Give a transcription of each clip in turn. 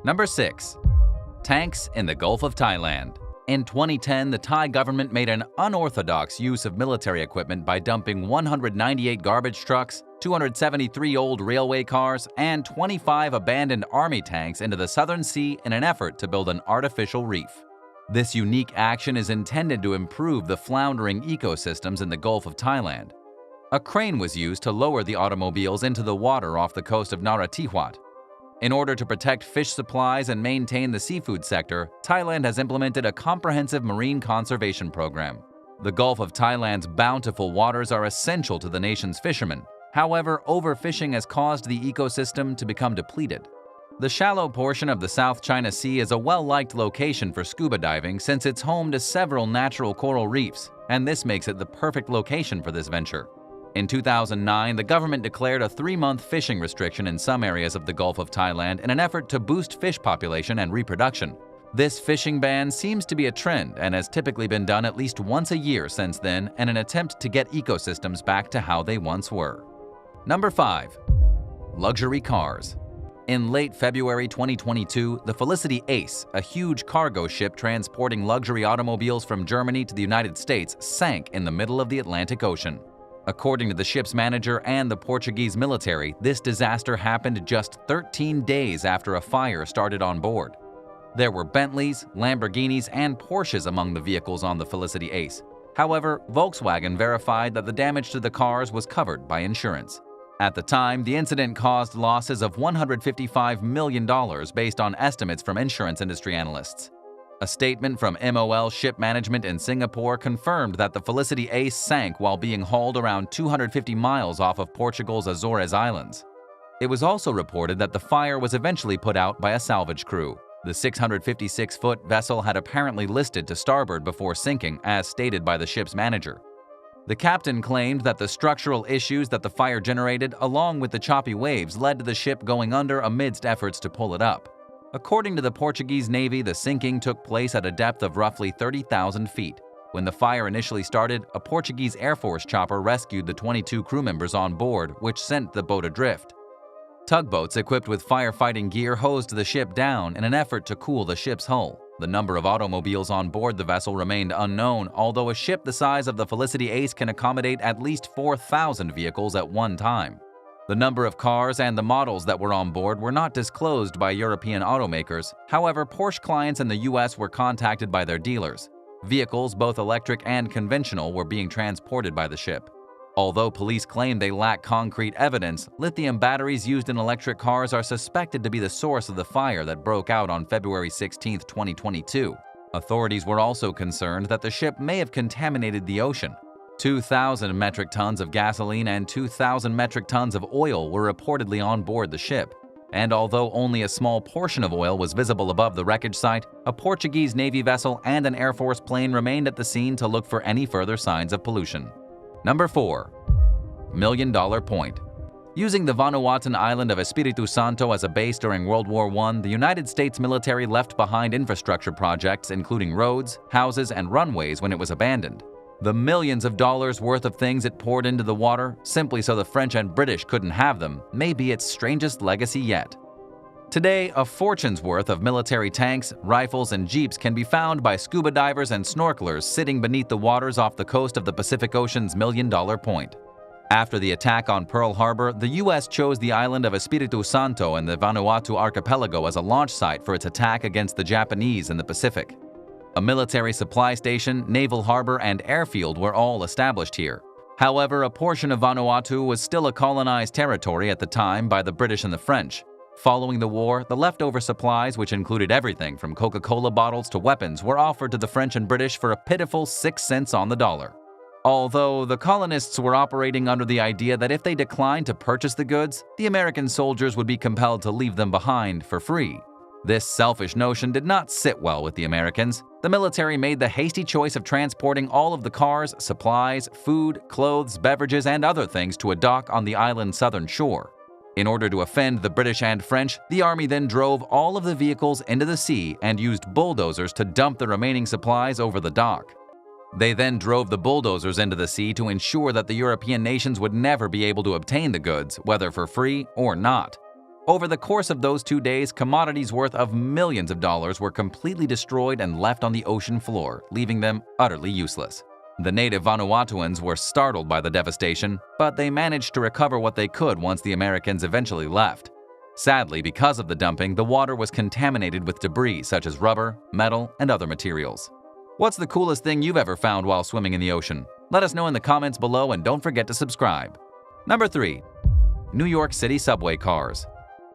Number 6. Tanks in the Gulf of Thailand. In 2010, the Thai government made an unorthodox use of military equipment by dumping 198 garbage trucks, 273 old railway cars, and 25 abandoned army tanks into the Southern Sea in an effort to build an artificial reef. This unique action is intended to improve the floundering ecosystems in the Gulf of Thailand. A crane was used to lower the automobiles into the water off the coast of Narathiwat. In order to protect fish supplies and maintain the seafood sector, Thailand has implemented a comprehensive marine conservation program. The Gulf of Thailand's bountiful waters are essential to the nation's fishermen. However, overfishing has caused the ecosystem to become depleted. The shallow portion of the South China Sea is a well-liked location for scuba diving since it's home to several natural coral reefs, and this makes it the perfect location for this venture. In 2009, the government declared a 3-month fishing restriction in some areas of the Gulf of Thailand in an effort to boost fish population and reproduction. This fishing ban seems to be a trend and has typically been done at least once a year since then in an attempt to get ecosystems back to how they once were. Number 5. Luxury cars. In late February 2022, the Felicity Ace, a huge cargo ship transporting luxury automobiles from Germany to the United States, sank in the middle of the Atlantic Ocean. According to the ship's manager and the Portuguese military, this disaster happened just 13 days after a fire started on board. There were Bentleys, Lamborghinis, and Porsches among the vehicles on the Felicity Ace. However, Volkswagen verified that the damage to the cars was covered by insurance. At the time, the incident caused losses of $155 million based on estimates from insurance industry analysts. A statement from MOL Ship Management in Singapore confirmed that the Felicity Ace sank while being hauled around 250 miles off of Portugal's Azores Islands. It was also reported that the fire was eventually put out by a salvage crew. The 656-foot vessel had apparently listed to starboard before sinking, as stated by the ship's manager. The captain claimed that the structural issues that the fire generated, along with the choppy waves, led to the ship going under amidst efforts to pull it up. According to the Portuguese Navy, the sinking took place at a depth of roughly 30,000 feet. When the fire initially started, a Portuguese Air Force chopper rescued the 22 crew members on board, which sent the boat adrift. Tugboats equipped with firefighting gear hosed the ship down in an effort to cool the ship's hull. The number of automobiles on board the vessel remained unknown, although a ship the size of the Felicity Ace can accommodate at least 4,000 vehicles at one time. The number of cars and the models that were on board were not disclosed by European automakers. However, Porsche clients in the US were contacted by their dealers. Vehicles, both electric and conventional, were being transported by the ship. Although police claim they lack concrete evidence, lithium batteries used in electric cars are suspected to be the source of the fire that broke out on February 16, 2022. Authorities were also concerned that the ship may have contaminated the ocean. 2,000 metric tons of gasoline and 2,000 metric tons of oil were reportedly on board the ship. And although only a small portion of oil was visible above the wreckage site, a Portuguese Navy vessel and an Air Force plane remained at the scene to look for any further signs of pollution. Number 4. Million Dollar Point. Using the Vanuatuan island of Espiritu Santo as a base during World War I, the United States military left behind infrastructure projects including roads, houses, and runways when it was abandoned. The millions of dollars worth of things it poured into the water, simply so the French and British couldn't have them, may be its strangest legacy yet. Today, a fortune's worth of military tanks, rifles, and jeeps can be found by scuba divers and snorkelers sitting beneath the waters off the coast of the Pacific Ocean's Million Dollar Point. After the attack on Pearl Harbor, the U.S. chose the island of Espiritu Santo and the Vanuatu archipelago as a launch site for its attack against the Japanese in the Pacific. A military supply station, naval harbor, and airfield were all established here. However, a portion of Vanuatu was still a colonized territory at the time by the British and the French. Following the war, the leftover supplies, which included everything from Coca-Cola bottles to weapons, were offered to the French and British for a pitiful 6 cents on the dollar. Although the colonists were operating under the idea that if they declined to purchase the goods, the American soldiers would be compelled to leave them behind for free. This selfish notion did not sit well with the Americans. The military made the hasty choice of transporting all of the cars, supplies, food, clothes, beverages, and other things to a dock on the island's southern shore. In order to offend the British and French, the army then drove all of the vehicles into the sea and used bulldozers to dump the remaining supplies over the dock. They then drove the bulldozers into the sea to ensure that the European nations would never be able to obtain the goods, whether for free or not. Over the course of those 2 days, commodities worth of millions of dollars were completely destroyed and left on the ocean floor, leaving them utterly useless. The native Vanuatuans were startled by the devastation, but they managed to recover what they could once the Americans eventually left. Sadly, because of the dumping, the water was contaminated with debris such as rubber, metal, and other materials. What's the coolest thing you've ever found while swimming in the ocean? Let us know in the comments below and don't forget to subscribe. Number 3. New York City subway cars.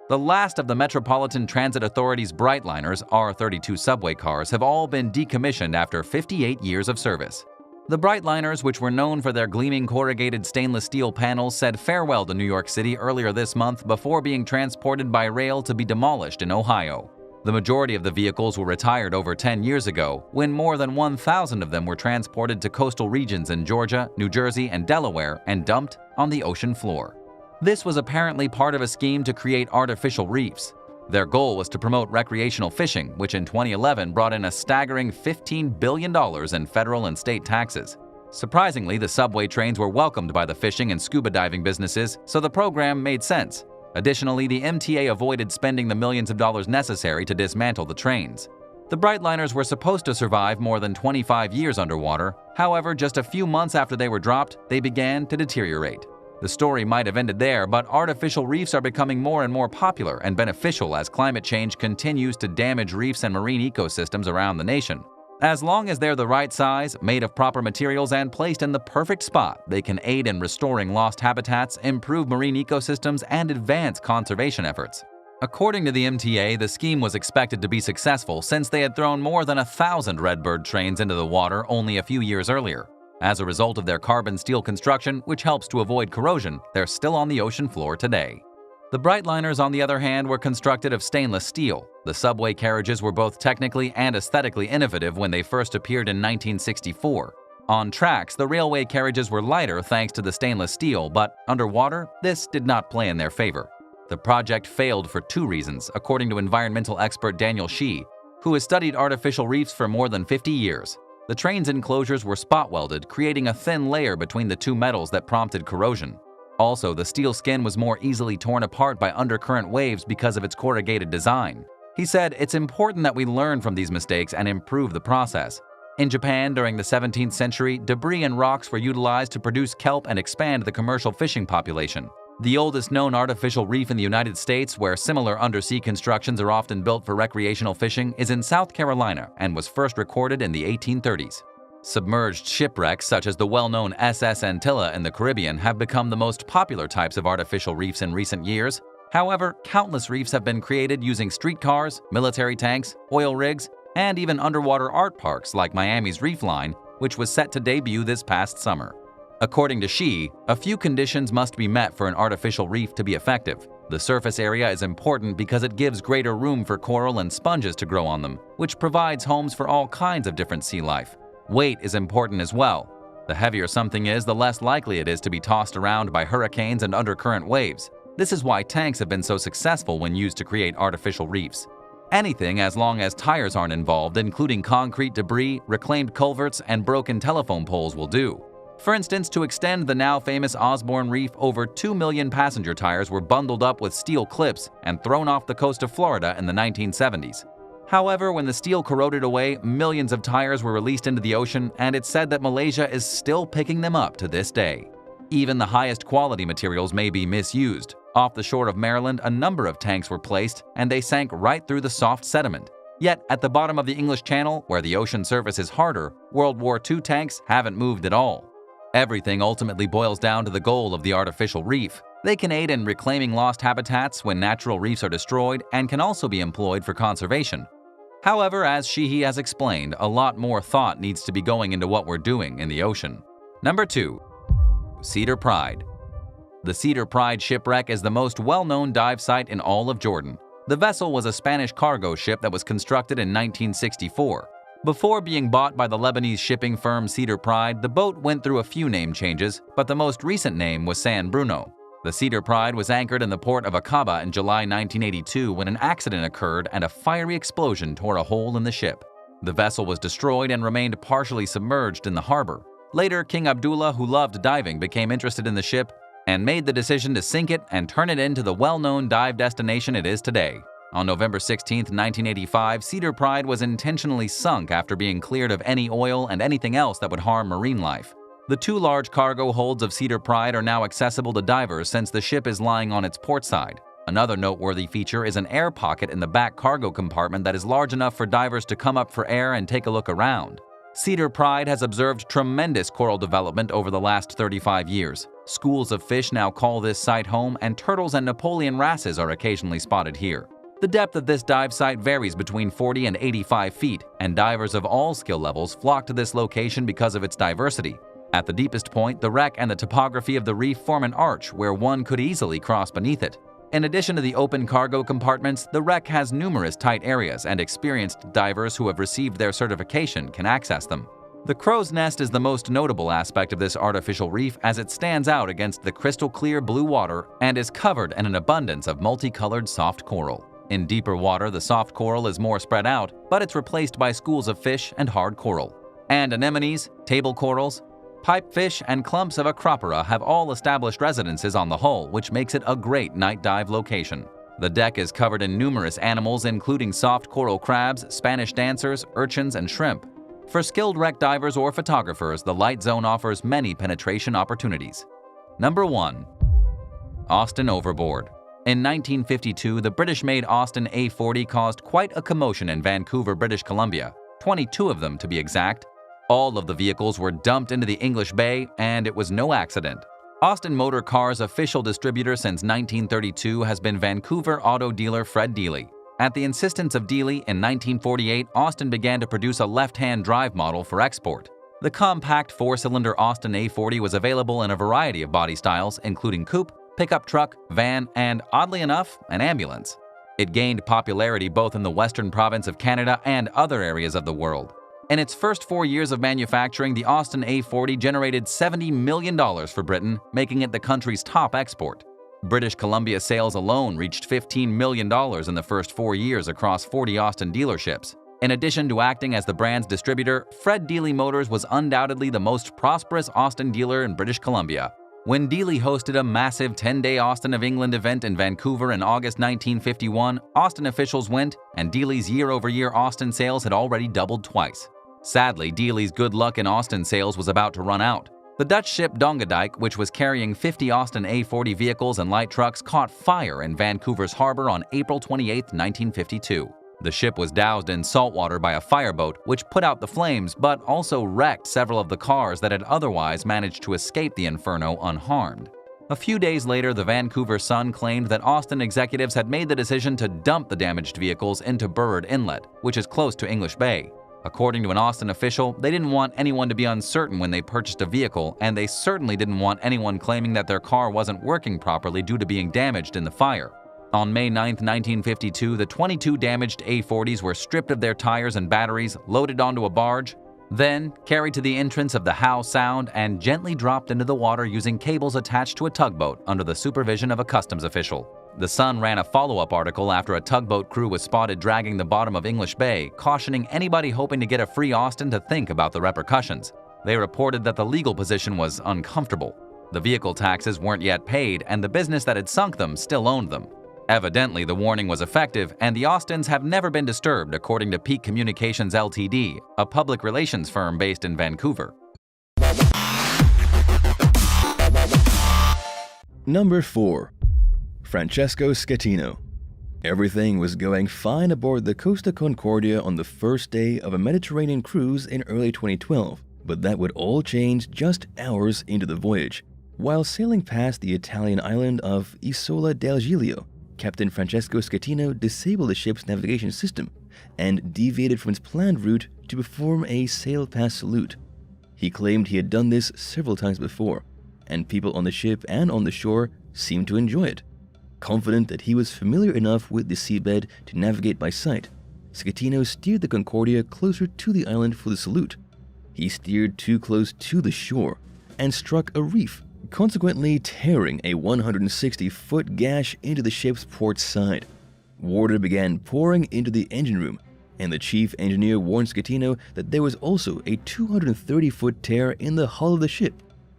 The last of the Metropolitan Transit Authority's Brightliners R32 subway cars have all been decommissioned after 58 years of service. The Brightliners, which were known for their gleaming corrugated stainless steel panels, said farewell to New York City earlier this month before being transported by rail to be demolished in Ohio. The majority of the vehicles were retired over 10 years ago, when more than 1,000 of them were transported to coastal regions in Georgia, New Jersey, and Delaware and dumped on the ocean floor. This was apparently part of a scheme to create artificial reefs. Their goal was to promote recreational fishing, which in 2011 brought in a staggering $15 billion in federal and state taxes. Surprisingly, the subway trains were welcomed by the fishing and scuba diving businesses, so the program made sense. Additionally, the MTA avoided spending the millions of dollars necessary to dismantle the trains. The Brightliners were supposed to survive more than 25 years underwater. However, just a few months after they were dropped, they began to deteriorate. The story might have ended there, but artificial reefs are becoming more and more popular and beneficial as climate change continues to damage reefs and marine ecosystems around the nation. As long as they're the right size, made of proper materials, and placed in the perfect spot, they can aid in restoring lost habitats, improve marine ecosystems, and advance conservation efforts. According to the MTA, the scheme was expected to be successful since they had thrown more than 1,000 Redbird trains into the water only a few years earlier. As a result of their carbon steel construction, which helps to avoid corrosion, they're still on the ocean floor today. The Brightliners, on the other hand, were constructed of stainless steel. The subway carriages were both technically and aesthetically innovative when they first appeared in 1964. On tracks, the railway carriages were lighter thanks to the stainless steel, but underwater, this did not play in their favor. The project failed for 2 reasons, according to environmental expert Daniel Shih, who has studied artificial reefs for more than 50 years. The train's enclosures were spot-welded, creating a thin layer between the 2 metals that prompted corrosion. Also, the steel skin was more easily torn apart by undercurrent waves because of its corrugated design. He said, "It's important that we learn from these mistakes and improve the process." In Japan, during the 17th century, debris and rocks were utilized to produce kelp and expand the commercial fishing population. The oldest known artificial reef in the United States, where similar undersea constructions are often built for recreational fishing, is in South Carolina and was first recorded in the 1830s. Submerged shipwrecks such as the well-known SS Antilla in the Caribbean have become the most popular types of artificial reefs in recent years. However, countless reefs have been created using streetcars, military tanks, oil rigs, and even underwater art parks like Miami's Reef Line, which was set to debut this past summer. According to Shih, a few conditions must be met for an artificial reef to be effective. The surface area is important because it gives greater room for coral and sponges to grow on them, which provides homes for all kinds of different sea life. Weight is important as well. The heavier something is, the less likely it is to be tossed around by hurricanes and undercurrent waves. This is why tanks have been so successful when used to create artificial reefs. Anything as long as tires aren't involved, including concrete debris, reclaimed culverts, and broken telephone poles will do. For instance, to extend the now famous Osborne Reef, over 2 million passenger tires were bundled up with steel clips and thrown off the coast of Florida in the 1970s. However, when the steel corroded away, millions of tires were released into the ocean, and it's said that Malaysia is still picking them up to this day. Even the highest quality materials may be misused. Off the shore of Maryland, a number of tanks were placed, and they sank right through the soft sediment. Yet, at the bottom of the English Channel, where the ocean surface is harder, World War II tanks haven't moved at all. Everything ultimately boils down to the goal of the artificial reef. They can aid in reclaiming lost habitats when natural reefs are destroyed and can also be employed for conservation. However, as Shih has explained, a lot more thought needs to be going into what we're doing in the ocean. Number 2. Cedar Pride. The Cedar Pride shipwreck is the most well-known dive site in all of Jordan. The vessel was a Spanish cargo ship that was constructed in 1964. Before being bought by the Lebanese shipping firm Cedar Pride, the boat went through a few name changes, but the most recent name was San Bruno. The Cedar Pride was anchored in the port of Aqaba in July 1982 when an accident occurred and a fiery explosion tore a hole in the ship. The vessel was destroyed and remained partially submerged in the harbor. Later, King Abdullah, who loved diving, became interested in the ship and made the decision to sink it and turn it into the well-known dive destination it is today. On November 16, 1985, Cedar Pride was intentionally sunk after being cleared of any oil and anything else that would harm marine life. The two large cargo holds of Cedar Pride are now accessible to divers since the ship is lying on its port side. Another noteworthy feature is an air pocket in the back cargo compartment that is large enough for divers to come up for air and take a look around. Cedar Pride has observed tremendous coral development over the last 35 years. Schools of fish now call this site home, and turtles and Napoleon wrasses are occasionally spotted here. The depth of this dive site varies between 40 and 85 feet, and divers of all skill levels flock to this location because of its diversity. At the deepest point, the wreck and the topography of the reef form an arch where one could easily cross beneath it. In addition to the open cargo compartments, the wreck has numerous tight areas, and experienced divers who have received their certification can access them. The crow's nest is the most notable aspect of this artificial reef, as it stands out against the crystal clear blue water and is covered in an abundance of multicolored soft coral. In deeper water, the soft coral is more spread out, but it's replaced by schools of fish and hard coral. And anemones, table corals, pipefish, and clumps of acropora have all established residences on the hull, which makes it a great night dive location. The deck is covered in numerous animals, including soft coral crabs, Spanish dancers, urchins, and shrimp. For skilled wreck divers or photographers, the light zone offers many penetration opportunities. Number 1. Austin Overboard. In 1952, the British-made Austin A40 caused quite a commotion in Vancouver, British Columbia, 22 of them to be exact. All of the vehicles were dumped into the English Bay, and it was no accident. Austin Motor Cars' official distributor since 1932 has been Vancouver auto dealer Fred Deely. At the insistence of Deely, in 1948, Austin began to produce a left-hand drive model for export. The compact four-cylinder Austin A40 was available in a variety of body styles, including coupe, pickup truck, van, and, oddly enough, an ambulance. It gained popularity both in the western province of Canada and other areas of the world. In its first 4 years of manufacturing, the Austin A40 generated $70 million for Britain, making it the country's top export. British Columbia sales alone reached $15 million in the first 4 years across 40 Austin dealerships. In addition to acting as the brand's distributor, Fred Deely Motors was undoubtedly the most prosperous Austin dealer in British Columbia. When Deely hosted a massive 10-day Austin of England event in Vancouver in August 1951, Austin officials went, and Deely's year-over-year Austin sales had already doubled twice. Sadly, Deely's good luck in Austin sales was about to run out. The Dutch ship Dongadijk, which was carrying 50 Austin A40 vehicles and light trucks, caught fire in Vancouver's harbor on April 28, 1952. The ship was doused in salt water by a fireboat, which put out the flames, but also wrecked several of the cars that had otherwise managed to escape the inferno unharmed. A few days later, the Vancouver Sun claimed that Austin executives had made the decision to dump the damaged vehicles into Beirut Inlet, which is close to English Bay. According to an Austin official, they didn't want anyone to be uncertain when they purchased a vehicle, and they certainly didn't want anyone claiming that their car wasn't working properly due to being damaged in the fire. On May 9, 1952, the 22 damaged A40s were stripped of their tires and batteries, loaded onto a barge, then carried to the entrance of the Howe Sound and gently dropped into the water using cables attached to a tugboat under the supervision of a customs official. The Sun ran a follow-up article after a tugboat crew was spotted dragging the bottom of English Bay, cautioning anybody hoping to get a free Austin to think about the repercussions. They reported that the legal position was uncomfortable. The vehicle taxes weren't yet paid, and the business that had sunk them still owned them. Evidently, the warning was effective, and the Austins have never been disturbed, according to Peak Communications Ltd., a public relations firm based in Vancouver. Number 4. Francesco Schettino. Everything was going fine aboard the Costa Concordia on the first day of a Mediterranean cruise in early 2012, but that would all change just hours into the voyage. While sailing past the Italian island of Isola del Giglio, Captain Francesco Schettino disabled the ship's navigation system and deviated from its planned route to perform a sail-pass salute. He claimed he had done this several times before, and people on the ship and on the shore seemed to enjoy it. Confident that he was familiar enough with the seabed to navigate by sight, Schettino steered the Concordia closer to the island for the salute. He steered too close to the shore and struck a reef, consequently tearing a 160-foot gash into the ship's port side. Water began pouring into the engine room, and the chief engineer warned Schettino that there was also a 230-foot tear in the hull of the ship,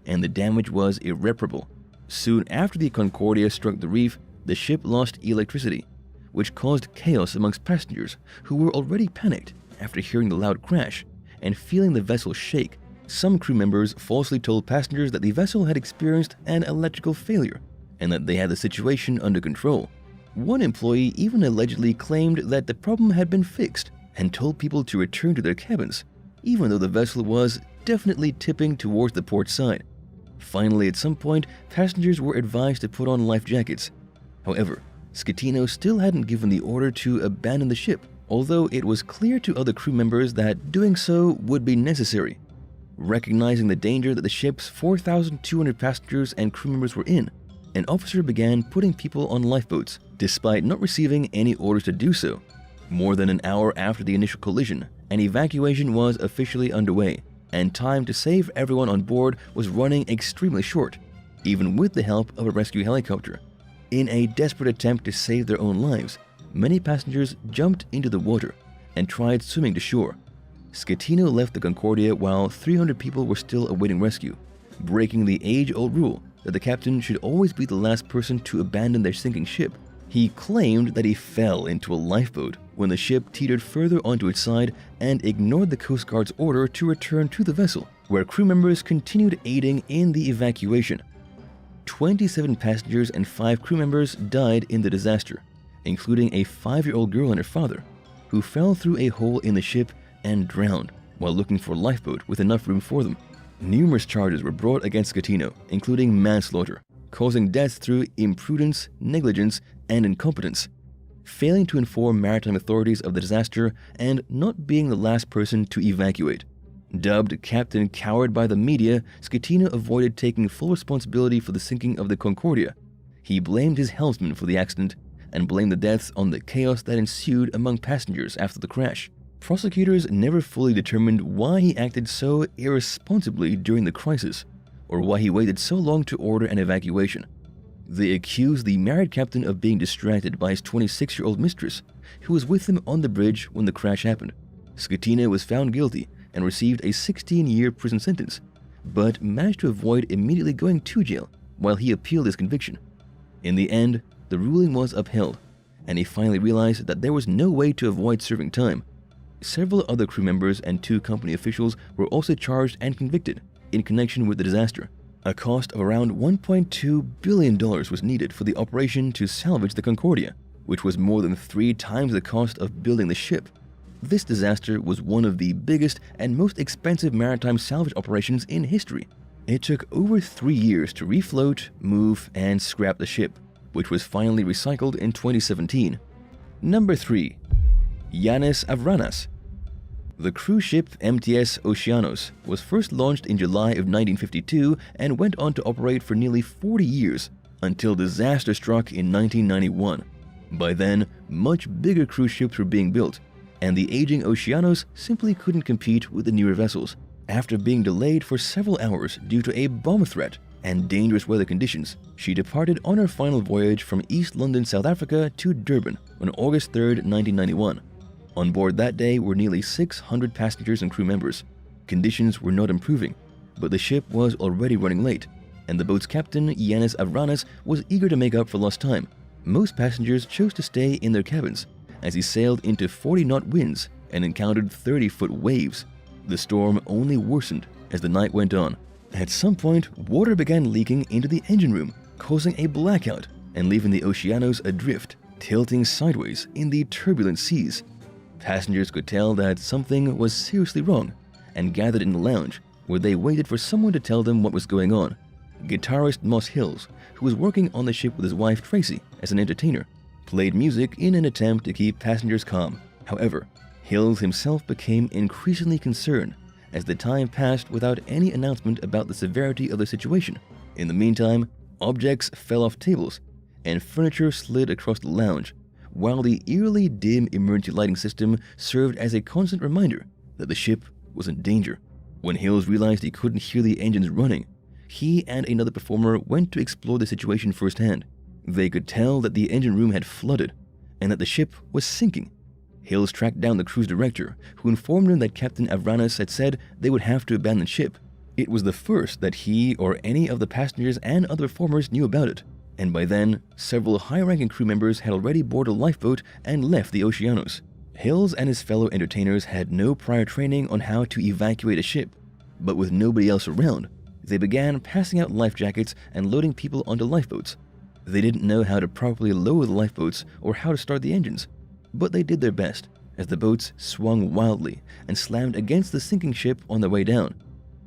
and the damage was irreparable. Soon after the Concordia struck the reef, the ship lost electricity, which caused chaos amongst passengers who were already panicked after hearing the loud crash and feeling the vessel shake. Some crew members falsely told passengers that the vessel had experienced an electrical failure and that they had the situation under control. One employee even allegedly claimed that the problem had been fixed and told people to return to their cabins, even though the vessel was definitely tipping towards the port side. Finally, at some point, passengers were advised to put on life jackets. However, Schettino still hadn't given the order to abandon the ship, although it was clear to other crew members that doing so would be necessary. Recognizing the danger that the ship's 4,200 passengers and crew members were in, an officer began putting people on lifeboats, despite not receiving any orders to do so. More than an hour after the initial collision, an evacuation was officially underway, and time to save everyone on board was running extremely short, even with the help of a rescue helicopter. In a desperate attempt to save their own lives, many passengers jumped into the water and tried swimming to shore. Schettino left the Concordia while 300 people were still awaiting rescue, breaking the age-old rule that the captain should always be the last person to abandon their sinking ship. He claimed that he fell into a lifeboat when the ship teetered further onto its side and ignored the Coast Guard's order to return to the vessel, where crew members continued aiding in the evacuation. 27 passengers and 5 crew members died in the disaster, including a 5-year-old girl and her father, who fell through a hole in the ship and drowned while looking for a lifeboat with enough room for them. Numerous charges were brought against Schettino, including manslaughter, causing deaths through imprudence, negligence, and incompetence, failing to inform maritime authorities of the disaster, and not being the last person to evacuate. Dubbed Captain Coward by the media, Schettino avoided taking full responsibility for the sinking of the Concordia. He blamed his helmsman for the accident and blamed the deaths on the chaos that ensued among passengers after the crash. Prosecutors never fully determined why he acted so irresponsibly during the crisis, or why he waited so long to order an evacuation. They accused the married captain of being distracted by his 26-year-old mistress, who was with him on the bridge when the crash happened. Schettino was found guilty and received a 16-year prison sentence, but managed to avoid immediately going to jail while he appealed his conviction. In the end, the ruling was upheld, and he finally realized that there was no way to avoid serving time. Several other crew members and 2 company officials were also charged and convicted in connection with the disaster. A cost of around $1.2 billion was needed for the operation to salvage the Concordia, which was more than 3 times the cost of building the ship. This disaster was one of the biggest and most expensive maritime salvage operations in history. It took over 3 years to refloat, move, and scrap the ship, which was finally recycled in 2017. Number 3. Yanis Avranas. The cruise ship MTS Oceanos was first launched in July of 1952 and went on to operate for nearly 40 years until disaster struck in 1991. By then, much bigger cruise ships were being built, and the aging Oceanos simply couldn't compete with the newer vessels. After being delayed for several hours due to a bomb threat and dangerous weather conditions, she departed on her final voyage from East London, South Africa to Durban on August 3, 1991. On board that day were nearly 600 passengers and crew members. Conditions were not improving, but the ship was already running late, and the boat's captain, Yanis Avranas, was eager to make up for lost time. Most passengers chose to stay in their cabins as he sailed into 40-knot winds and encountered 30-foot waves. The storm only worsened as the night went on. At some point, water began leaking into the engine room, causing a blackout and leaving the Oceanos adrift, tilting sideways in the turbulent seas. Passengers could tell that something was seriously wrong and gathered in the lounge, where they waited for someone to tell them what was going on. Guitarist Moss Hills, who was working on the ship with his wife Tracy as an entertainer, played music in an attempt to keep passengers calm. However, Hills himself became increasingly concerned as the time passed without any announcement about the severity of the situation. In the meantime, objects fell off tables and furniture slid across the lounge, while the eerily dim emergency lighting system served as a constant reminder that the ship was in danger. When Hills realized he couldn't hear the engines running, he and another performer went to explore the situation firsthand. They could tell that the engine room had flooded and that the ship was sinking. Hills tracked down the cruise director, who informed him that Captain Avranas had said they would have to abandon ship It was the first that he or any of the passengers and other performers knew about it, and by then, several high-ranking crew members had already boarded a lifeboat and left the Oceanos. Hills and his fellow entertainers had no prior training on how to evacuate a ship, but with nobody else around, they began passing out life jackets and loading people onto lifeboats. They didn't know how to properly lower the lifeboats or how to start the engines, but they did their best as the boats swung wildly and slammed against the sinking ship on their way down.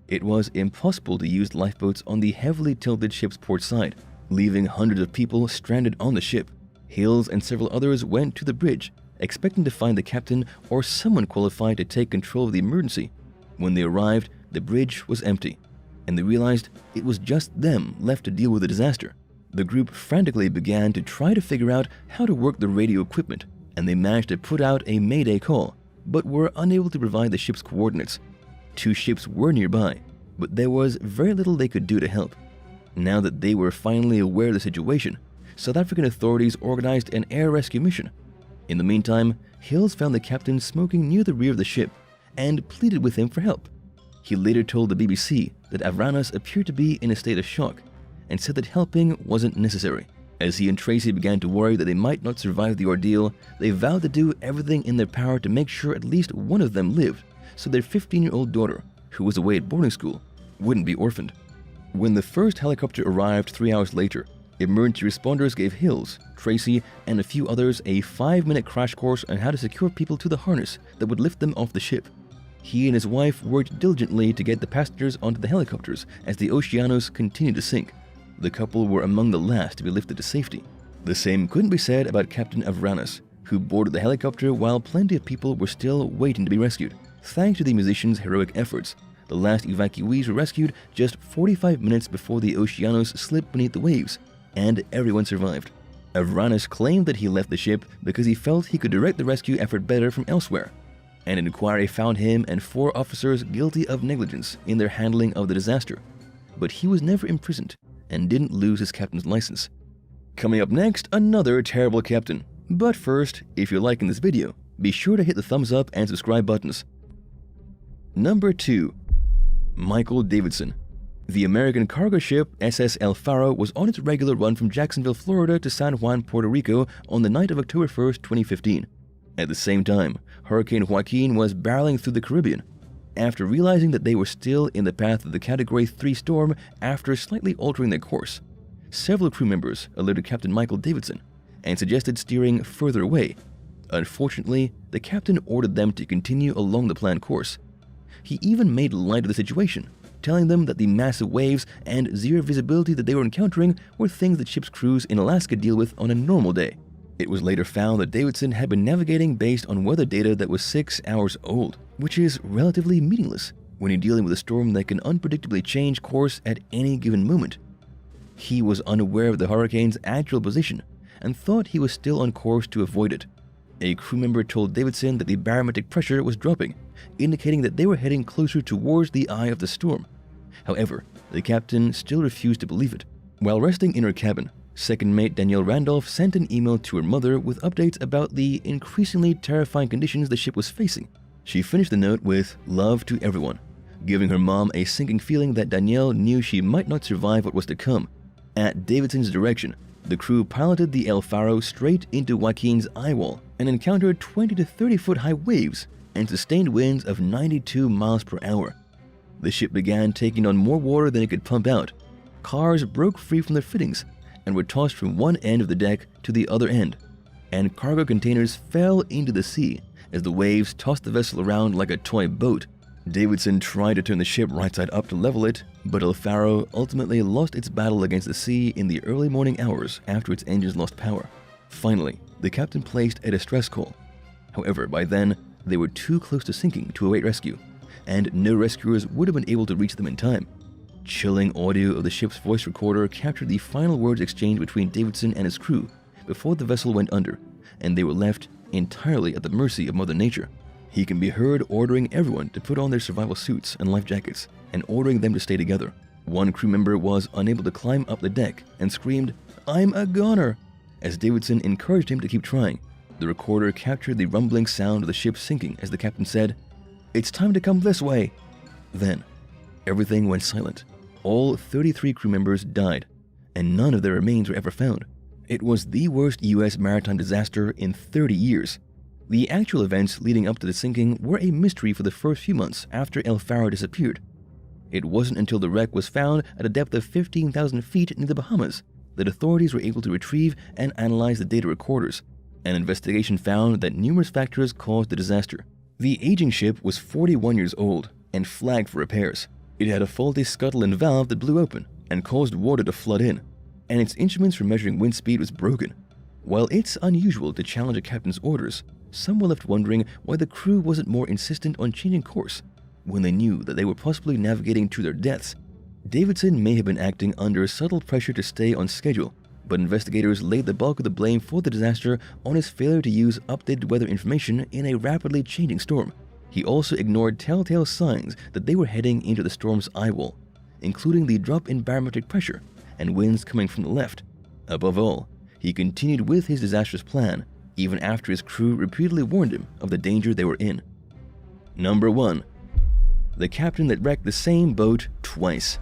It was impossible to use lifeboats on the heavily tilted ship's port side, leaving hundreds of people stranded on the ship. Hills and several others went to the bridge, expecting to find the captain or someone qualified to take control of the emergency. When they arrived, the bridge was empty, and they realized it was just them left to deal with the disaster. The group frantically began to try to figure out how to work the radio equipment, and they managed to put out a mayday call, but were unable to provide the ship's coordinates. 2 ships were nearby, but there was very little they could do to help. Now that they were finally aware of the situation, South African authorities organized an air rescue mission. In the meantime, Hills found the captain smoking near the rear of the ship and pleaded with him for help. He later told the BBC that Avranos appeared to be in a state of shock and said that helping wasn't necessary. As he and Tracy began to worry that they might not survive the ordeal, they vowed to do everything in their power to make sure at least one of them lived, so their 15-year-old daughter, who was away at boarding school, wouldn't be orphaned. When the first helicopter arrived 3 hours later, emergency responders gave Hills, Tracy, and a few others a 5-minute crash course on how to secure people to the harness that would lift them off the ship. He and his wife worked diligently to get the passengers onto the helicopters as the Oceanos continued to sink. The couple were among the last to be lifted to safety. The same couldn't be said about Captain Avranos, who boarded the helicopter while plenty of people were still waiting to be rescued. Thanks to the musicians' heroic efforts, the last evacuees were rescued just 45 minutes before the Oceanos slipped beneath the waves, and everyone survived. Avranos claimed that he left the ship because he felt he could direct the rescue effort better from elsewhere, and an inquiry found him and 4 officers guilty of negligence in their handling of the disaster. But he was never imprisoned and didn't lose his captain's license. Coming up next, another terrible captain. But first, if you're liking this video, be sure to hit the thumbs up and subscribe buttons. Number 2. Michael Davidson. The American cargo ship SS El Faro was on its regular run from Jacksonville, Florida to San Juan, Puerto Rico on the night of October 1st, 2015. At the same time, Hurricane Joaquin was barreling through the Caribbean. After realizing that they were still in the path of the Category 3 storm after slightly altering their course, several crew members alerted Captain Michael Davidson and suggested steering further away. Unfortunately, the captain ordered them to continue along the planned course. He even made light of the situation, telling them that the massive waves and zero visibility that they were encountering were things that ship's crews in Alaska deal with on a normal day. It was later found that Davidson had been navigating based on weather data that was 6 hours old, which is relatively meaningless when you're dealing with a storm that can unpredictably change course at any given moment. He was unaware of the hurricane's actual position and thought he was still on course to avoid it. A crew member told Davidson that the barometric pressure was dropping, indicating that they were heading closer towards the eye of the storm. However, the captain still refused to believe it. While resting in her cabin, second mate Danielle Randolph sent an email to her mother with updates about the increasingly terrifying conditions the ship was facing. She finished the note with "Love to everyone," giving her mom a sinking feeling that Danielle knew she might not survive what was to come. At Davidson's direction, the crew piloted the El Faro straight into Joaquin's eye wall and encountered 20 to 30 foot high waves and sustained winds of 92 miles per hour. The ship began taking on more water than it could pump out. Cars broke free from their fittings and were tossed from one end of the deck to the other end, and cargo containers fell into the sea as the waves tossed the vessel around like a toy boat. Davidson tried to turn the ship right side up to level it, but El Faro ultimately lost its battle against the sea in the early morning hours after its engines lost power. Finally, the captain placed a distress call. However, by then, they were too close to sinking to await rescue, and no rescuers would have been able to reach them in time. Chilling audio of the ship's voice recorder captured the final words exchanged between Davidson and his crew before the vessel went under, and they were left entirely at the mercy of Mother Nature. He can be heard ordering everyone to put on their survival suits and life jackets, and ordering them to stay together. One crew member was unable to climb up the deck and screamed, "I'm a goner," as Davidson encouraged him to keep trying. The recorder captured the rumbling sound of the ship sinking as the captain said, "It's time to come this way." Then, Everything went silent. All 33 crew members died, and none of their remains were ever found. It was the worst U.S. maritime disaster in 30 years. The actual events leading up to the sinking were a mystery for the first few months after El Faro disappeared. It wasn't until the wreck was found at a depth of 15,000 feet near the Bahamas that authorities were able to retrieve and analyze the data recorders. An investigation found that numerous factors caused the disaster. The aging ship was 41 years old and flagged for repairs. It had a faulty scuttle and valve that blew open and caused water to flood in, and its instruments for measuring wind speed was broken. While it's unusual to challenge a captain's orders, some were left wondering why the crew wasn't more insistent on changing course when they knew that they were possibly navigating to their deaths. Davidson may have been acting under subtle pressure to stay on schedule, but investigators laid the bulk of the blame for the disaster on his failure to use updated weather information in a rapidly changing storm. He also ignored telltale signs that they were heading into the storm's eyewall, including the drop in barometric pressure and winds coming from the left. Above all, he continued with his disastrous plan, even after his crew repeatedly warned him of the danger they were in. Number 1. The captain that wrecked the same boat twice.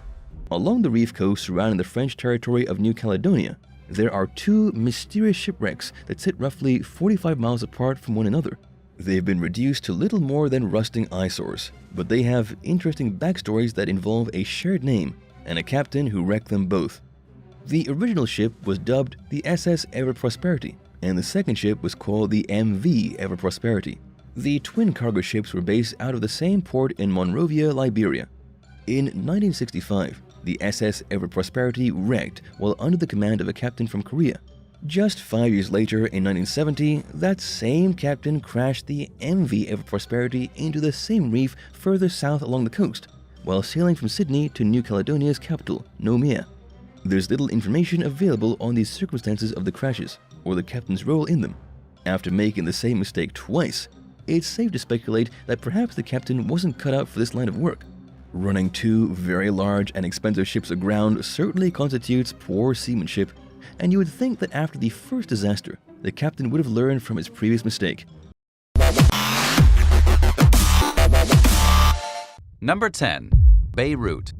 Along the reef coast surrounding the French territory of New Caledonia, there are two mysterious shipwrecks that sit roughly 45 miles apart from one another. They've been reduced to little more than rusting eyesores, but they have interesting backstories that involve a shared name and a captain who wrecked them both. The original ship was dubbed the SS Ever Prosperity, and the second ship was called the MV Ever Prosperity. The twin cargo ships were based out of the same port in Monrovia, Liberia. In 1965, the SS Ever Prosperity wrecked while under the command of a captain from Korea. Just 5 years later, in 1970, that same captain crashed the MV Ever Prosperity into the same reef further south along the coast, while sailing from Sydney to New Caledonia's capital, Noumea. There's little information available on the circumstances of the crashes or the captain's role in them. After making the same mistake twice, it's safe to speculate that perhaps the captain wasn't cut out for this line of work. Running two very large and expensive ships aground certainly constitutes poor seamanship, and you would think that after the first disaster, the captain would have learned from his previous mistake. Number 10. Beirut.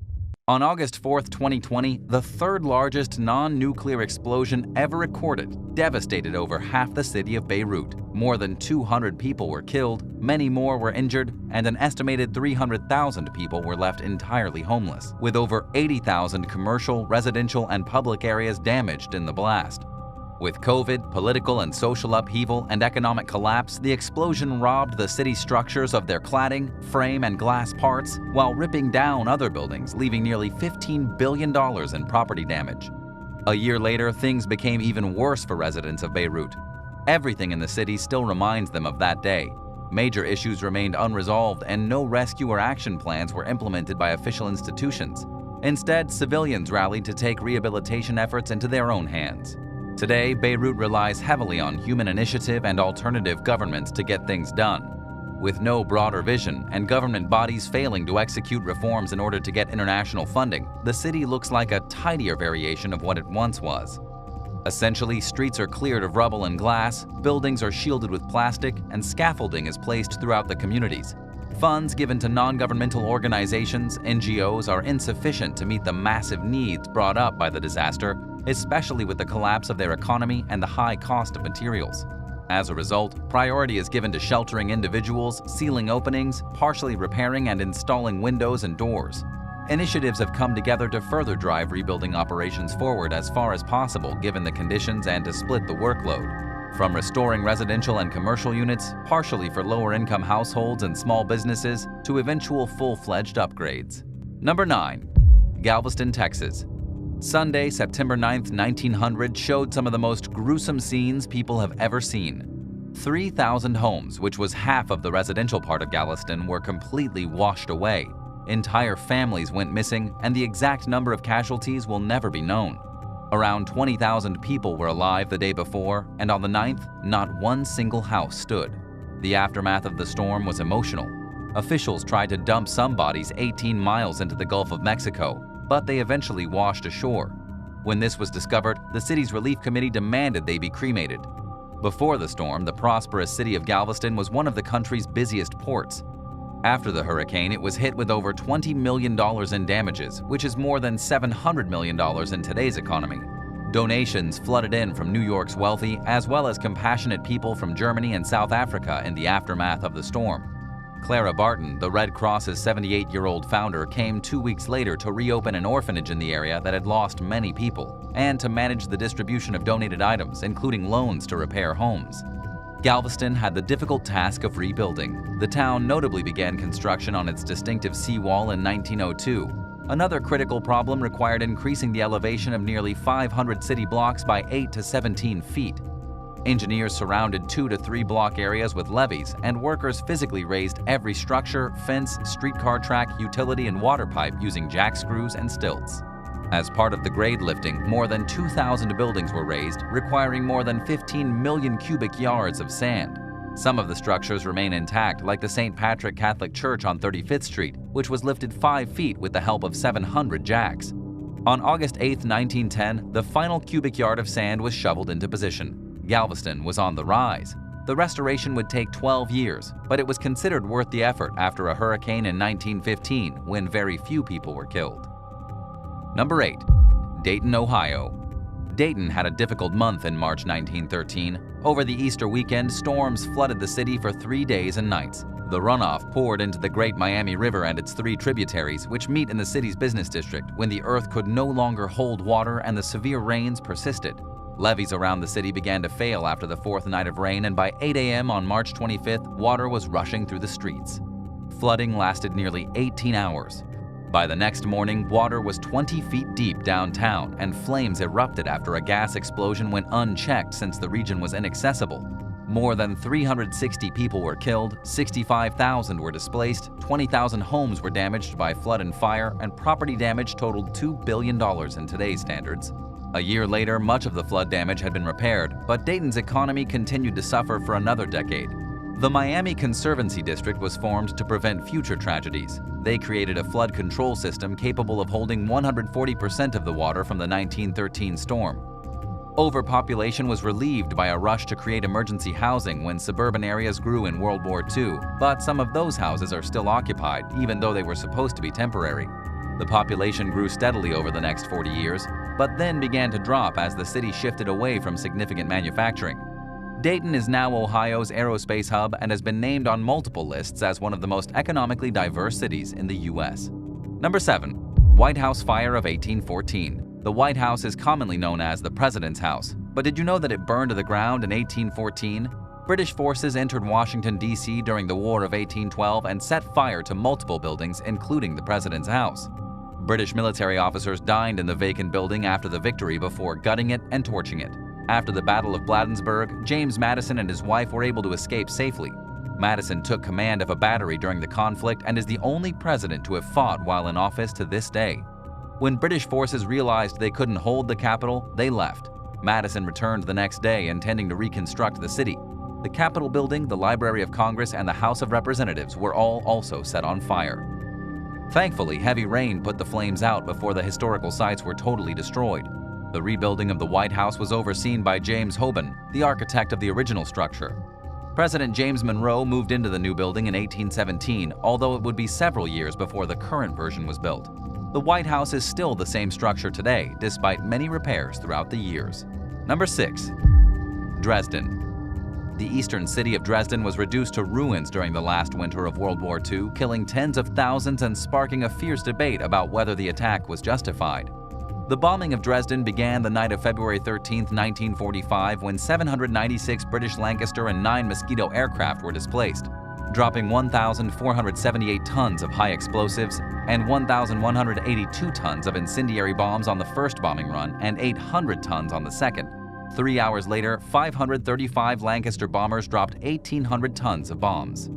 On August 4, 2020, the third largest non-nuclear explosion ever recorded devastated over half the city of Beirut. More than 200 people were killed, many more were injured, and an estimated 300,000 people were left entirely homeless, with over 80,000 commercial, residential, and public areas damaged in the blast. With COVID, political and social upheaval, and economic collapse, the explosion robbed the city's structures of their cladding, frame, and glass parts, while ripping down other buildings, leaving nearly $15 billion in property damage. A year later, things became even worse for residents of Beirut. Everything in the city still reminds them of that day. Major issues remained unresolved, and no rescue or action plans were implemented by official institutions. Instead, civilians rallied to take rehabilitation efforts into their own hands. Today, Beirut relies heavily on human initiative and alternative governments to get things done. With no broader vision and government bodies failing to execute reforms in order to get international funding, the city looks like a tidier variation of what it once was. Essentially, streets are cleared of rubble and glass, buildings are shielded with plastic, and scaffolding is placed throughout the communities. Funds given to non-governmental organizations, NGOs, are insufficient to meet the massive needs brought up by the disaster, especially with the collapse of their economy and the high cost of materials. As a result, priority is given to sheltering individuals, sealing openings, partially repairing and installing windows and doors. Initiatives have come together to further drive rebuilding operations forward as far as possible given the conditions and to split the workload. From restoring residential and commercial units, partially for lower-income households and small businesses, to eventual full-fledged upgrades. Number 9. Galveston, Texas. Sunday, September 9, 1900 showed some of the most gruesome scenes people have ever seen. 3,000 homes, which was half of the residential part of Galveston, were completely washed away. Entire families went missing, and the exact number of casualties will never be known. Around 20,000 people were alive the day before, and on the 9th, not one single house stood. The aftermath of the storm was emotional. Officials tried to dump some bodies 18 miles into the Gulf of Mexico, but they eventually washed ashore. When this was discovered, the city's relief committee demanded they be cremated. Before the storm, the prosperous city of Galveston was one of the country's busiest ports. After the hurricane, it was hit with over $20 million in damages, which is more than $700 million in today's economy. Donations flooded in from New York's wealthy, as well as compassionate people from Germany and South Africa in the aftermath of the storm. Clara Barton, the Red Cross's 78-year-old founder, came 2 weeks later to reopen an orphanage in the area that had lost many people, and to manage the distribution of donated items, including loans to repair homes. Galveston had the difficult task of rebuilding. The town notably began construction on its distinctive seawall in 1902. Another critical problem required increasing the elevation of nearly 500 city blocks by 8 to 17 feet. Engineers surrounded 2 to 3 block areas with levees, and workers physically raised every structure, fence, streetcar track, utility, and water pipe using jack screws and stilts. As part of the grade lifting, more than 2,000 buildings were raised, requiring more than 15 million cubic yards of sand. Some of the structures remain intact, like the St. Patrick Catholic Church on 35th Street, which was lifted 5 feet with the help of 700 jacks. On August 8, 1910, the final cubic yard of sand was shoveled into position. Galveston was on the rise. The restoration would take 12 years, but it was considered worth the effort after a hurricane in 1915 when very few people were killed. Number 8. Dayton, Ohio. Dayton had a difficult month in March 1913. Over the Easter weekend, storms flooded the city for 3 days and nights. The runoff poured into the Great Miami River and its 3 tributaries, which meet in the city's business district, when the earth could no longer hold water and the severe rains persisted. Levees around the city began to fail after the 4th night of rain, and by 8 a.m. on March 25th, water was rushing through the streets. Flooding lasted nearly 18 hours. By the next morning, water was 20 feet deep downtown, and flames erupted after a gas explosion went unchecked since the region was inaccessible. More than 360 people were killed, 65,000 were displaced, 20,000 homes were damaged by flood and fire, and property damage totaled $2 billion in today's standards. A year later, much of the flood damage had been repaired, but Dayton's economy continued to suffer for another decade. The Miami Conservancy District was formed to prevent future tragedies. They created a flood control system capable of holding 140% of the water from the 1913 storm. Overpopulation was relieved by a rush to create emergency housing when suburban areas grew in World War II, but some of those houses are still occupied, even though they were supposed to be temporary. The population grew steadily over the next 40 years, but then began to drop as the city shifted away from significant manufacturing. Dayton is now Ohio's aerospace hub and has been named on multiple lists as one of the most economically diverse cities in the U.S. Number 7. White House Fire of 1814. The White House is commonly known as the President's House, but did you know that it burned to the ground in 1814? British forces entered Washington, D.C. during the War of 1812 and set fire to multiple buildings, including the President's House. British military officers dined in the vacant building after the victory before gutting it and torching it. After the Battle of Bladensburg, James Madison and his wife were able to escape safely. Madison took command of a battery during the conflict and is the only president to have fought while in office to this day. When British forces realized they couldn't hold the capital, they left. Madison returned the next day, intending to reconstruct the city. The Capitol building, the Library of Congress, and the House of Representatives were all also set on fire. Thankfully, heavy rain put the flames out before the historical sites were totally destroyed. The rebuilding of the White House was overseen by James Hoban, the architect of the original structure. President James Monroe moved into the new building in 1817, although it would be several years before the current version was built. The White House is still the same structure today, despite many repairs throughout the years. Number 6. Dresden. The eastern city of Dresden was reduced to ruins during the last winter of World War II, killing tens of thousands and sparking a fierce debate about whether the attack was justified. The bombing of Dresden began the night of February 13, 1945, when 796 British Lancaster and 9 Mosquito aircraft were displaced, dropping 1,478 tons of high explosives and 1,182 tons of incendiary bombs on the first bombing run and 800 tons on the second. 3 hours later, 535 Lancaster bombers dropped 1,800 tons of bombs.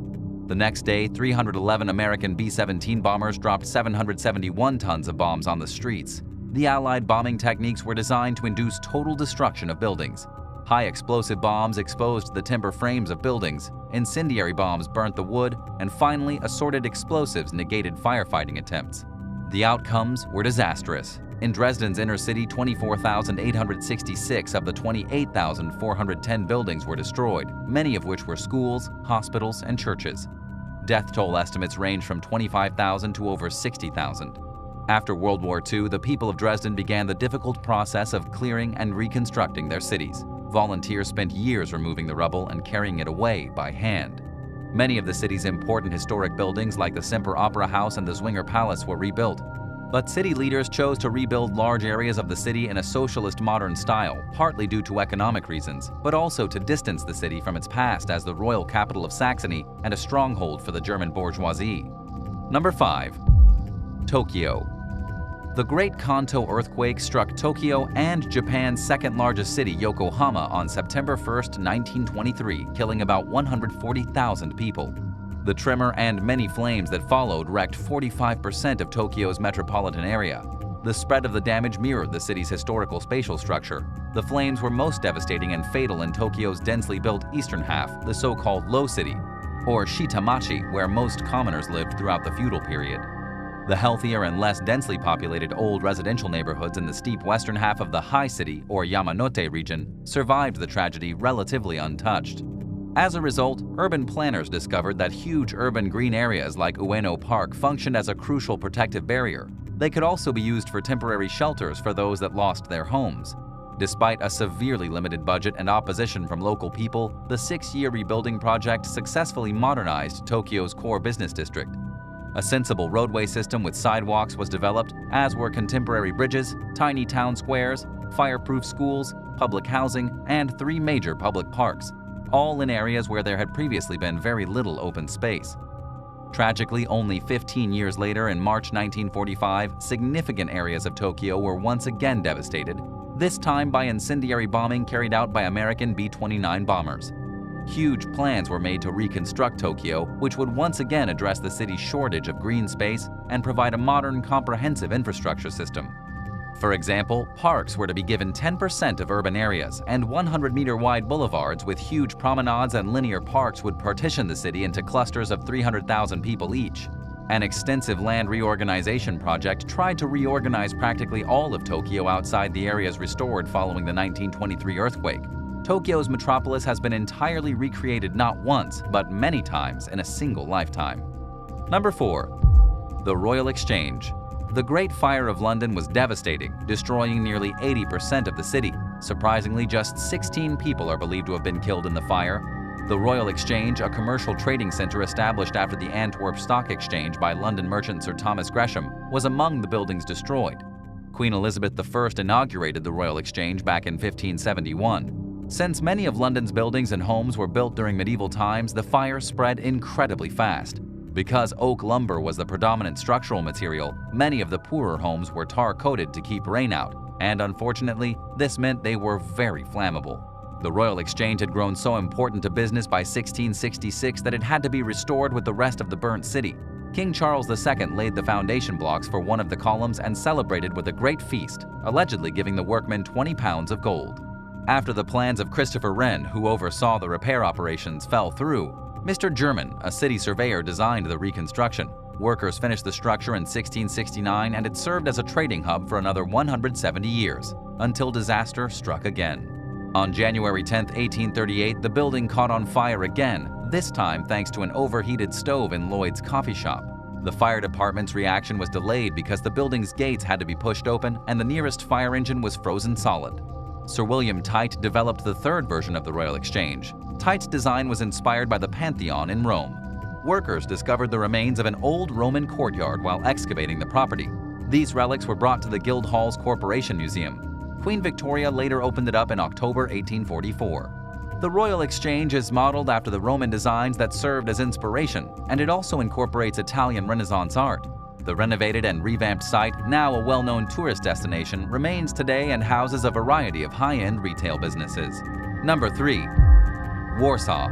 The next day, 311 American B-17 bombers dropped 771 tons of bombs on the streets. The Allied bombing techniques were designed to induce total destruction of buildings. High explosive bombs exposed the timber frames of buildings, incendiary bombs burnt the wood, and finally, assorted explosives negated firefighting attempts. The outcomes were disastrous. In Dresden's inner city, 24,866 of the 28,410 buildings were destroyed, many of which were schools, hospitals, and churches. Death toll estimates range from 25,000 to over 60,000. After World War II, the people of Dresden began the difficult process of clearing and reconstructing their cities. Volunteers spent years removing the rubble and carrying it away by hand. Many of the city's important historic buildings, like the Semper Opera House and the Zwinger Palace, were rebuilt. But city leaders chose to rebuild large areas of the city in a socialist modern style, partly due to economic reasons, but also to distance the city from its past as the royal capital of Saxony and a stronghold for the German bourgeoisie. Number 5. Tokyo. The Great Kanto earthquake struck Tokyo and Japan's second-largest city, Yokohama, on September 1, 1923, killing about 140,000 people. The tremor and many flames that followed wrecked 45% of Tokyo's metropolitan area. The spread of the damage mirrored the city's historical spatial structure. The flames were most devastating and fatal in Tokyo's densely built eastern half, the so-called Low City, or Shitamachi, where most commoners lived throughout the feudal period. The healthier and less densely populated old residential neighborhoods in the steep western half of the High City, or Yamanote region, survived the tragedy relatively untouched. As a result, urban planners discovered that huge urban green areas like Ueno Park functioned as a crucial protective barrier. They could also be used for temporary shelters for those that lost their homes. Despite a severely limited budget and opposition from local people, the 6-year rebuilding project successfully modernized Tokyo's core business district. A sensible roadway system with sidewalks was developed, as were contemporary bridges, tiny town squares, fireproof schools, public housing, and 3 major public parks, all in areas where there had previously been very little open space. Tragically, only 15 years later, in March 1945, significant areas of Tokyo were once again devastated, this time by incendiary bombing carried out by American B-29 bombers. Huge plans were made to reconstruct Tokyo, which would once again address the city's shortage of green space and provide a modern, comprehensive infrastructure system. For example, parks were to be given 10% of urban areas, and 100-meter-wide boulevards with huge promenades and linear parks would partition the city into clusters of 300,000 people each. An extensive land reorganization project tried to reorganize practically all of Tokyo outside the areas restored following the 1923 earthquake. Tokyo's metropolis has been entirely recreated not once, but many times in a single lifetime. Number 4. The Royal Exchange. The Great Fire of London was devastating, destroying nearly 80% of the city. Surprisingly, just 16 people are believed to have been killed in the fire. The Royal Exchange, a commercial trading center established after the Antwerp Stock Exchange by London merchant Sir Thomas Gresham, was among the buildings destroyed. Queen Elizabeth I inaugurated the Royal Exchange back in 1571. Since many of London's buildings and homes were built during medieval times, the fire spread incredibly fast. Because oak lumber was the predominant structural material, many of the poorer homes were tar-coated to keep rain out, and unfortunately, this meant they were very flammable. The Royal Exchange had grown so important to business by 1666 that it had to be restored with the rest of the burnt city. King Charles II laid the foundation blocks for one of the columns and celebrated with a great feast, allegedly giving the workmen 20 pounds of gold. After the plans of Christopher Wren, who oversaw the repair operations, fell through, Mr. German, a city surveyor, designed the reconstruction. Workers finished the structure in 1669, and it served as a trading hub for another 170 years, until disaster struck again. On January 10, 1838, the building caught on fire again, this time thanks to an overheated stove in Lloyd's coffee shop. The fire department's reaction was delayed because the building's gates had to be pushed open and the nearest fire engine was frozen solid. Sir William Tite developed the third version of the Royal Exchange. Tite's design was inspired by the Pantheon in Rome. Workers discovered the remains of an old Roman courtyard while excavating the property. These relics were brought to the Guildhall's Corporation Museum. Queen Victoria later opened it up in October 1844. The Royal Exchange is modeled after the Roman designs that served as inspiration, and it also incorporates Italian Renaissance art. The renovated and revamped site, now a well-known tourist destination, remains today and houses a variety of high-end retail businesses. Number 3. Warsaw.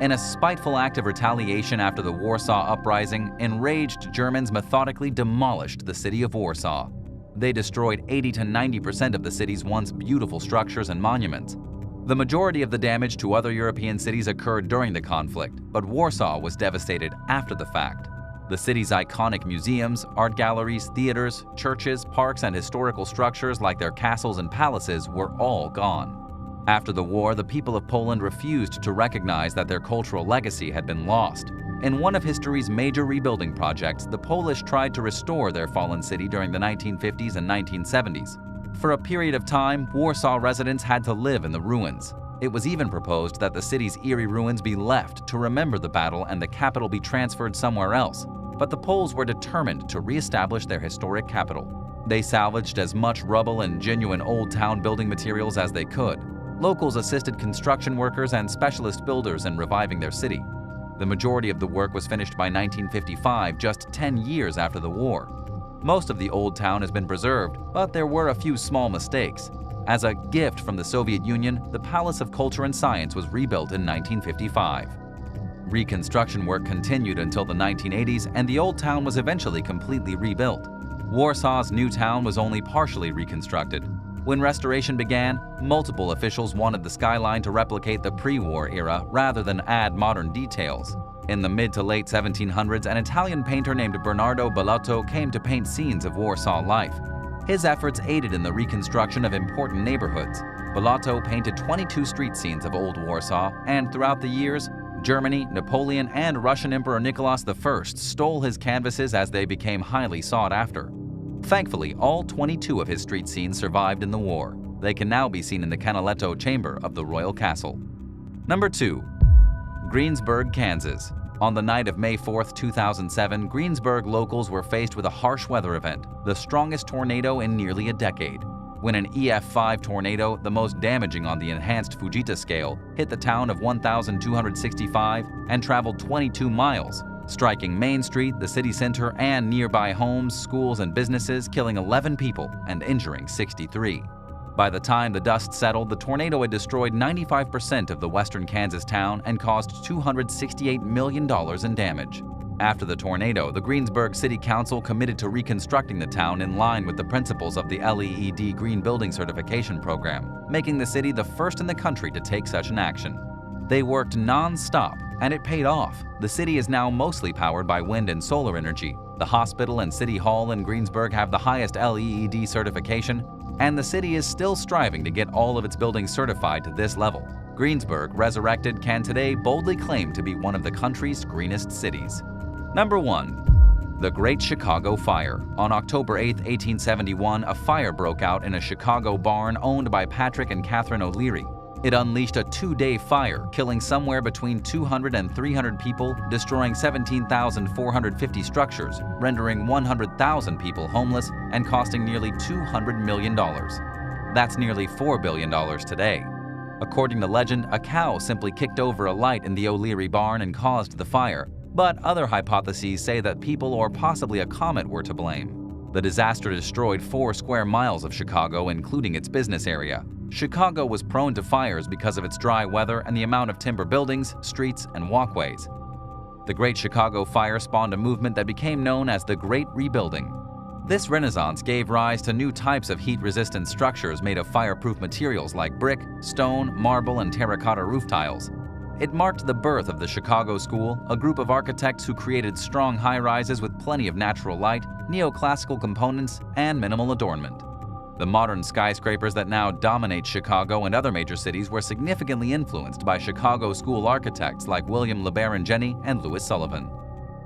In a spiteful act of retaliation after the Warsaw Uprising, enraged Germans methodically demolished the city of Warsaw. They destroyed 80 to 90% of the city's once beautiful structures and monuments. The majority of the damage to other European cities occurred during the conflict, but Warsaw was devastated after the fact. The city's iconic museums, art galleries, theaters, churches, parks, and historical structures like their castles and palaces were all gone. After the war, the people of Poland refused to recognize that their cultural legacy had been lost. In one of history's major rebuilding projects, the Polish tried to restore their fallen city during the 1950s and 1970s. For a period of time, Warsaw residents had to live in the ruins. It was even proposed that the city's eerie ruins be left to remember the battle and the capital be transferred somewhere else. But the Poles were determined to re-establish their historic capital. They salvaged as much rubble and genuine old town building materials as they could. Locals assisted construction workers and specialist builders in reviving their city. The majority of the work was finished by 1955, just 10 years after the war. Most of the old town has been preserved, but there were a few small mistakes. As a gift from the Soviet Union, the Palace of Culture and Science was rebuilt in 1955. Reconstruction work continued until the 1980s, and the old town was eventually completely rebuilt. Warsaw's new town was only partially reconstructed. When restoration began, multiple officials wanted the skyline to replicate the pre-war era rather than add modern details. In the mid to late 1700s, an Italian painter named Bernardo Bellotto came to paint scenes of Warsaw life. His efforts aided in the reconstruction of important neighborhoods. Bellotto painted 22 street scenes of old Warsaw, and throughout the years, Germany, Napoleon, and Russian Emperor Nicholas I stole his canvases as they became highly sought after. Thankfully, all 22 of his street scenes survived in the war. They can now be seen in the Canaletto Chamber of the Royal Castle. Number 2. Greensburg, Kansas. On the night of May 4, 2007, Greensburg locals were faced with a harsh weather event, the strongest tornado in nearly a decade. When an EF5 tornado, the most damaging on the enhanced Fujita scale, hit the town of 1,265 and traveled 22 miles, striking Main Street, the city center, and nearby homes, schools, and businesses, killing 11 people and injuring 63. By the time the dust settled, the tornado had destroyed 95% of the western Kansas town and caused $268 million in damage. After the tornado, the Greensburg City Council committed to reconstructing the town in line with the principles of the LEED Green Building Certification Program, making the city the first in the country to take such an action. They worked non-stop, and it paid off. The city is now mostly powered by wind and solar energy. The hospital and city hall in Greensburg have the highest LEED certification, and the city is still striving to get all of its buildings certified to this level. Greensburg, resurrected, can today boldly claim to be one of the country's greenest cities. Number 1. The Great Chicago Fire. On October 8, 1871, a fire broke out in a Chicago barn owned by Patrick and Catherine O'Leary. It unleashed a 2-day fire, killing somewhere between 200 and 300 people, destroying 17,450 structures, rendering 100,000 people homeless, and costing nearly $200 million. That's nearly $4 billion today. According to legend, a cow simply kicked over a light in the O'Leary barn and caused the fire, but other hypotheses say that people or possibly a comet were to blame. The disaster destroyed 4 square miles of Chicago, including its business area. Chicago was prone to fires because of its dry weather and the amount of timber buildings, streets, and walkways. The Great Chicago Fire spawned a movement that became known as the Great Rebuilding. This renaissance gave rise to new types of heat-resistant structures made of fireproof materials like brick, stone, marble, and terracotta roof tiles. It marked the birth of the Chicago School, a group of architects who created strong high-rises with plenty of natural light, neoclassical components, and minimal adornment. The modern skyscrapers that now dominate Chicago and other major cities were significantly influenced by Chicago School architects like William LeBaron Jenney and Louis Sullivan.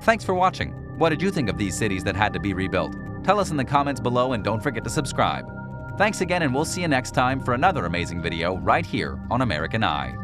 Thanks for watching. What did you think of these cities that had to be rebuilt? Tell us in the comments below, and don't forget to subscribe. Thanks again, and we'll see you next time for another amazing video right here on American Eye.